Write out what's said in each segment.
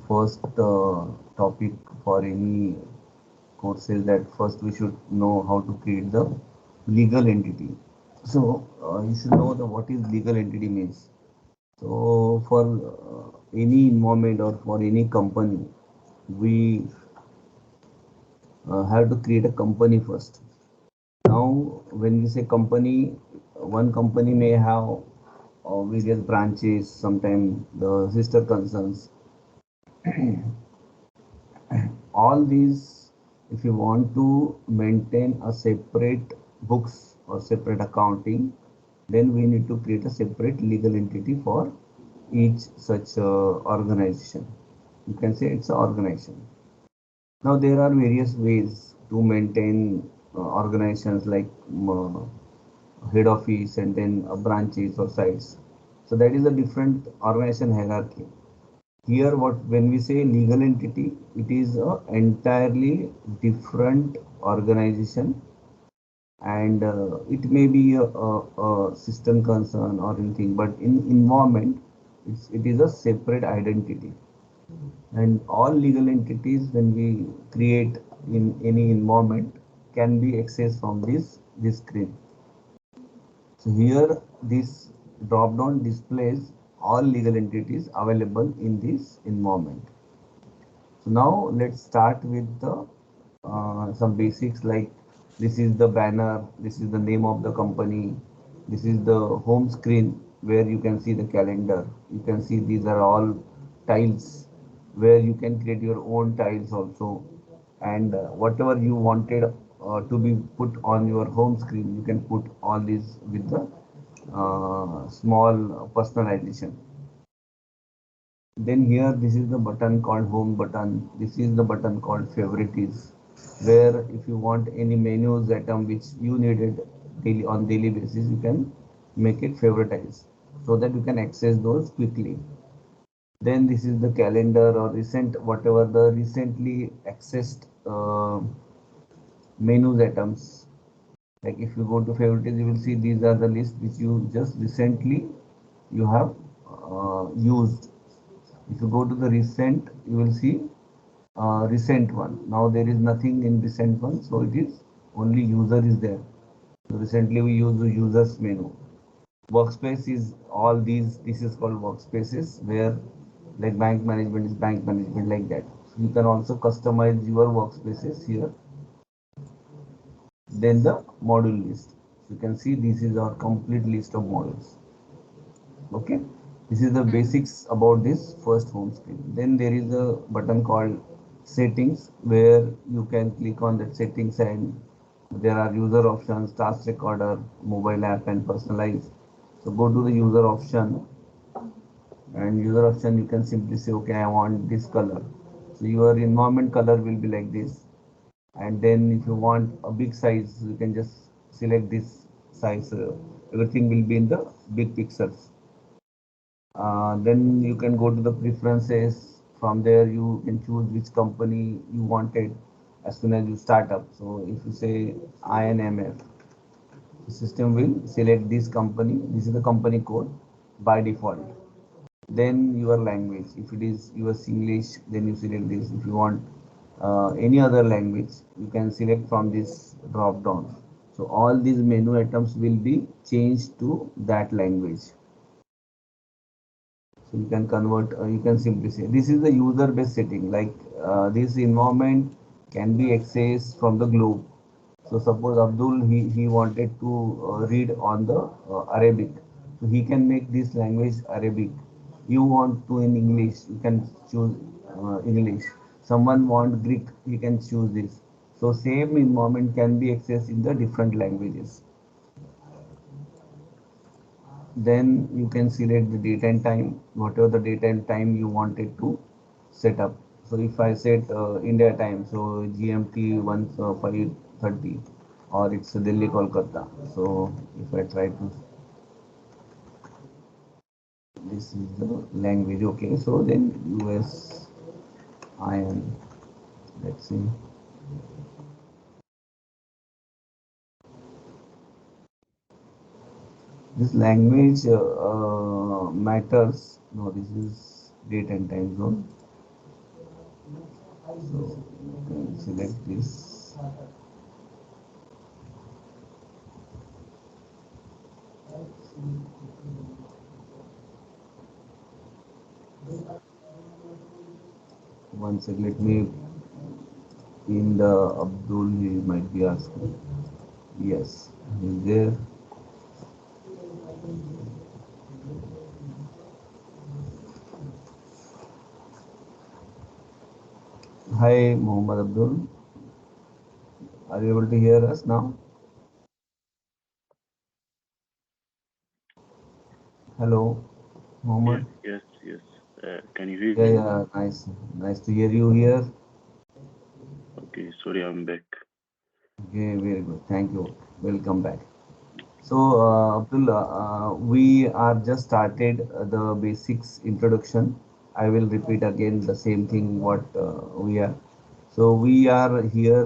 first topic for any course is that first we should know how to create the legal entity. So you should know the what is legal entity means. So for any environment or for any company, we have to create a company first. Now, when we say company, one company may have various branches, sometimes the sister concerns. All these, if you want to maintain a separate books or separate accounting, then we need to create a separate legal entity for each such organization. You can say it's an organization. Now there are various ways to maintain organizations like head office and then branches or sites. So that is a different organization hierarchy. Here, what when we say legal entity, it is a entirely different organization, and it may be a system concern or anything, but in environment, it is a separate identity. And all legal entities, when we create in any environment, can be accessed from this screen. So here this drop down displays all legal entities available in this environment. So now let's start with the some basics, like this is the banner, this is the name of the company, this is the home screen where you can see the calendar. You can see these are all tiles where you can create your own tiles also, and whatever you wanted to be put on your home screen, you can put all these with the small personalization. Then here this is the button called home button. This is the button called favorites, where if you want any menus item which you needed daily on daily basis, you can make it favoritize so that you can access those quickly. Then this is the calendar or recent whatever the recently accessed menus items. Like if you go to favorites, you will see these are the list which you just recently you have used. If you go to the recent, you will see recent one. Now there is nothing in recent one, so it is only user is there. So recently we use the users menu. Workspace is all these. This is called workspaces, where like bank management is bank management, like that. So you can also customize your workspaces here. Then the module list. So you can see this is our complete list of modules. Okay, this is the basics about this first home screen. Then there is a button called settings, where you can click on that settings and there are user options, task recorder, mobile app and personalize. So go to the user option, and user option you can simply say okay, I want this color. So your environment color will be like this, and then if you want a big size, you can just select this size. Everything will be in the big pixels. Then you can go to the preferences. From there you can choose which company you wanted as soon as you start up. So if you say INMF, the system will select this company. This is the company code by default. Then your language, if it is US English, then you select this. If you want any other language, you can select from this drop down. So all these menu items will be changed to that language. So you can convert, you can simply say this is the user based setting, like this environment can be accessed from the globe. So suppose Abdul, he wanted to read on the Arabic, so he can make this language Arabic. You want to in English, you can choose English. Someone want Greek, he can choose this. So same environment can be accessed in the different languages. Then you can select the date and time, whatever the date and time you wanted to set up. So if I set India time, so GMT 5:30, or it's Delhi Kolkata. So if I try to, this is the language. Okay, so then US IN, let's see. This language matters. No, this is date and time zone. So you can select this. One second, let me in the Abdul, he might be asking. Yes, he's there. Hi, Muhammad Abdul. Are you able to hear us now? Hello, Yes, Muhammad. yes, yes. Can you hear Yeah, me? yeah, nice. Nice to hear you here. Okay, sorry, I'm back. Okay, very good. Thank you. Welcome back. So, Abdul, we are just started the basics introduction. I will repeat again the same thing what we are. So, we are here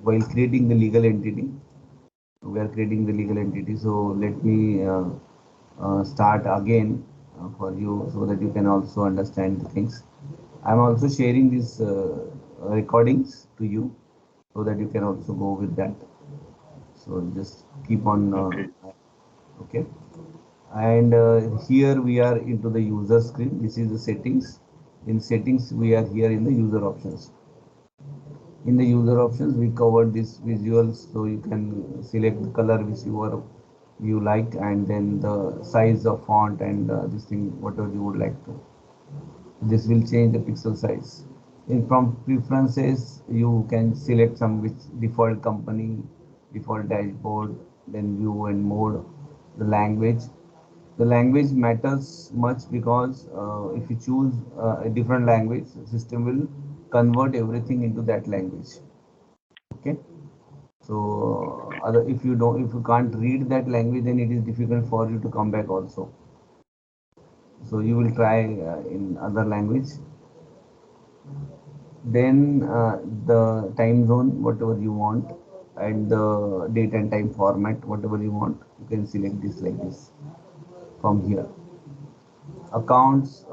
while creating the legal entity. We are creating the legal entity. So, let me start again for you so that you can also understand the things. I'm also sharing these recordings to you so that you can also go with that. So just keep on Okay, okay. And here we are into the user screen. This is the settings. In settings we are here in the user options. In the user options we covered this visuals, so you can select the color which you like, and then the size of font and this thing whatever you would like to. This will change the pixel size. In from preferences, you can select some which default company, default dashboard, then view and mode, the language. The language matters much because if you choose a different language, the system will convert everything into that language. Okay. So other if you can't read that language, then it is difficult for you to come back also. So you will try in other language. Then the time zone, whatever you want, and the date and time format, whatever you want, you can select this like this from here. Accounts,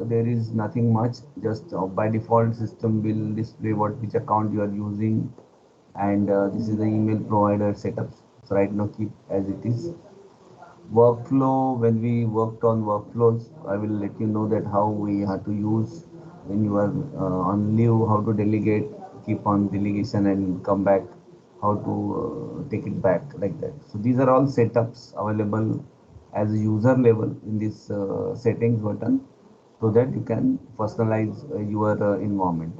there is nothing much, just by default system will display what which account you are using, and this is the email provider setups. So right now keep as it is. Workflow, when we worked on workflows, I will let you know that how we have to use when you are on leave, how to delegate, keep on delegation and come back, how to take it back like that. So these are all setups available as a user level in this settings button, so that you can personalize your environment.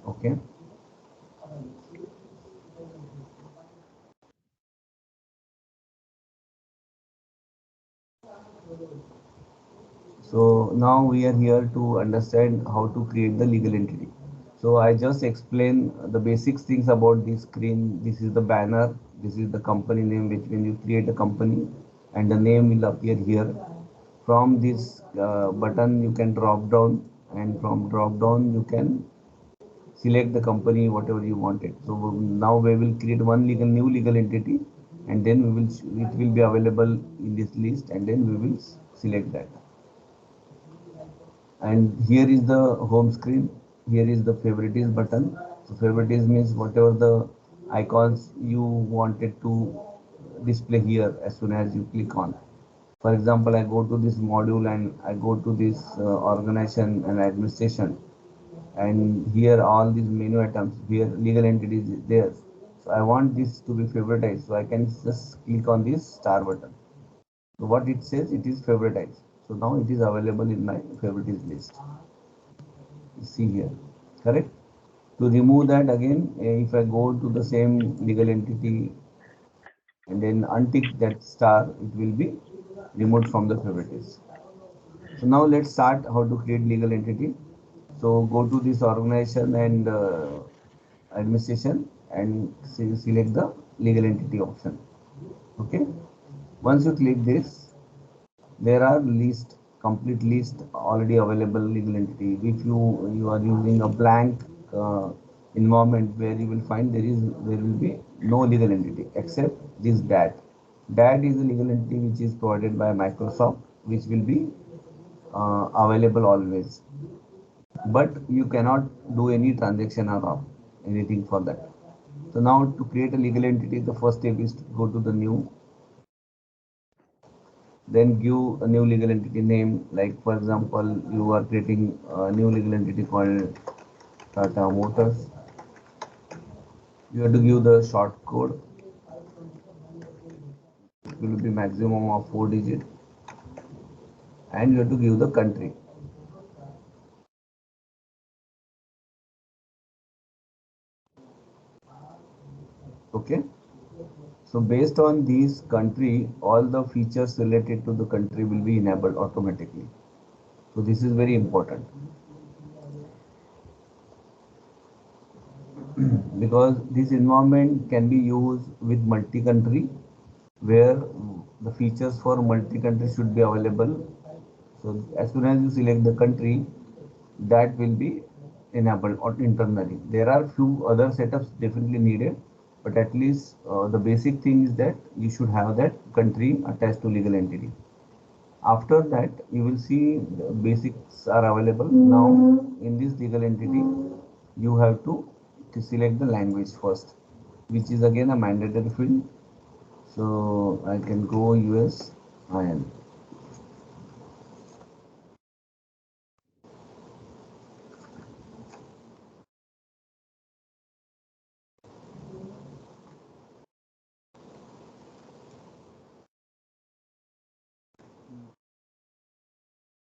Okay. So now we are here to understand how to create the legal entity. So I just explain the basic things about this screen. This is the banner. This is the company name, which when you create a company and the name will appear here. From this button you can drop down, and from drop down you can select the company whatever you wanted. So now we will create one new legal entity, and then it will be available in this list, and then we will select that. And here is the home screen. Here is the favorites button. So favorites means whatever the icons you wanted to display here as soon as you click on. For example, I go to this module and I go to this organization and administration, and here all these menu items, here legal entities is there. So I want this to be favoritized, so I can just click on this star button. So what it says, it is favoritized. So now it is available in my favorites list. See here, correct. To remove that again, if I go to the same legal entity and then untick that star, it will be removed from the favorites. So now let's start how to create legal entity. So go to this organization and administration and select the legal entity option. Okay. Once you click this, there are complete list already available legal entity. If you are using a blank uh, environment, where you will find there will be no legal entity except this dat. Dat is a legal entity which is provided by Microsoft. which will be available always, but you cannot do any transaction or anything for that. So now to create a legal entity, the first step is to go to the new, then give a new legal entity name. Like for example, you are creating a new legal entity called Tata Motors. You have to give the short code. It will be maximum of 4 digits, and you have to give the country. Okay. So based on these country, all the features related to the country will be enabled automatically. So this is very important because this environment can be used with multi-country, where the features for multi-country should be available. So as soon as you select the country, that will be enabled or internally. There are few other setups definitely needed, but at least the basic thing is that you should have that country attached to legal entity. After that, you will see the basics are available. Now in this legal entity, you have to select the language first, which is again a mandatory field. So I can go US and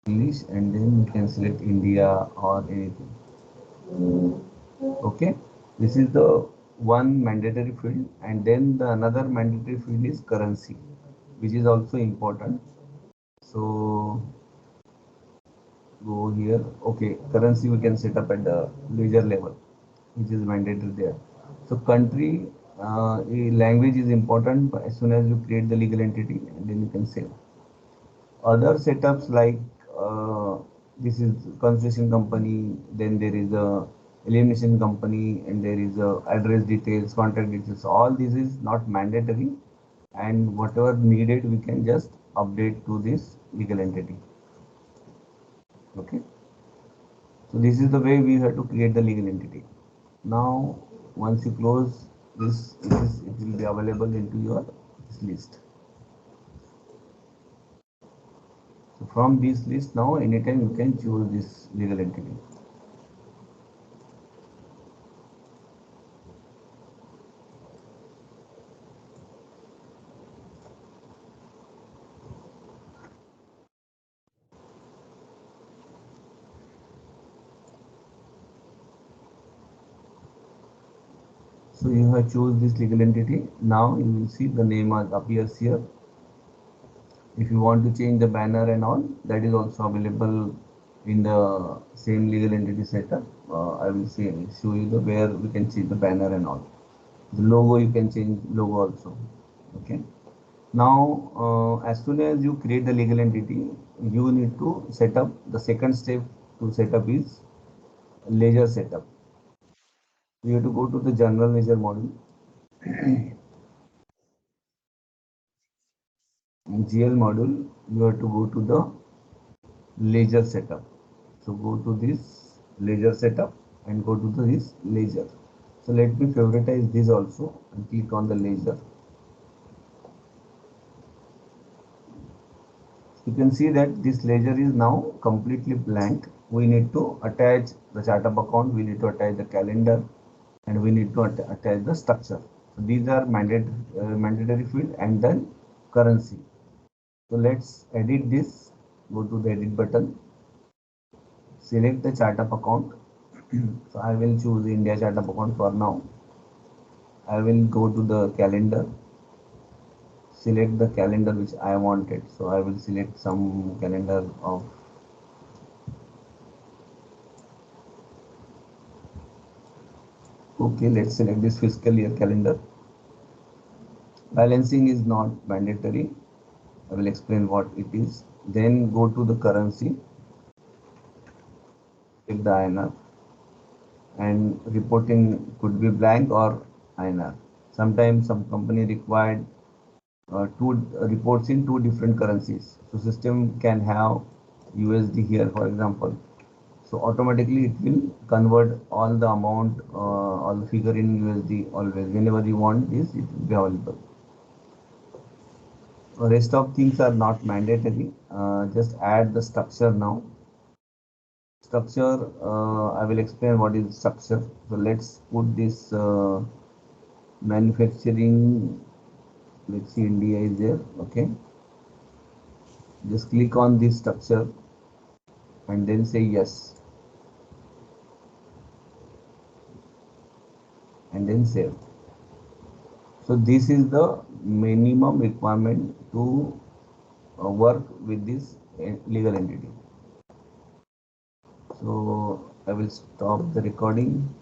English, and then you can select India or anything. Okay, this is the one mandatory field, and then the another mandatory field is currency, which is also important. So go here. Okay, currency we can set up at the ledger level, which is mandatory there. So country language is important, but as soon as you create the legal entity, and then you can save. Other setups like this is construction company, then there is a elimination company, and there is a address details, contact details. All this is not mandatory, and whatever needed we can just update to this legal entity. Okay, so this is the way we have to create the legal entity. Now once you close this, it will be available into your list. So from this list, now anytime you can choose this legal entity. So you have choose this legal entity. Now you will see the name appears here. If you want to change the banner and all, that is also available in the same legal entity setup. I will show you the where we can change the banner and all. The logo, you can change logo also. Okay. Now as soon as you create the legal entity, you need to set up. The second step to set up is ledger setup. You have to go to the general ledger module. In GL module, you have to go to the ledger setup. So go to this ledger setup and go to this ledger. So let me favoritize this also and click on the ledger. You can see that this ledger is now completely blank. We need to attach the chart of account, we need to attach the calendar, and we need to attach the structure. So these are mandatory field, and then currency. So let's edit this. Go to the edit button, select the chart of account. So I will choose India chart of account for now. I will go to the calendar, select the calendar which I wanted. So I will select some calendar of, okay, let's select this fiscal year calendar. Balancing is not mandatory. I will explain what it is. Then go to the currency, pick the INR, and reporting could be blank or INR. Sometimes some company required two reports in two different currencies. So system can have USD here, for example. So automatically it will convert all the amount, all the figure in USD always. Whenever you want this, it will be available. The rest of things are not mandatory. Just add the structure now. Structure, I will explain what is structure. So let's put this manufacturing. Let's see, India is there. Okay. Just click on this structure and then say yes and then save. So this is the minimum requirement to work with this legal entity. So I will stop the recording.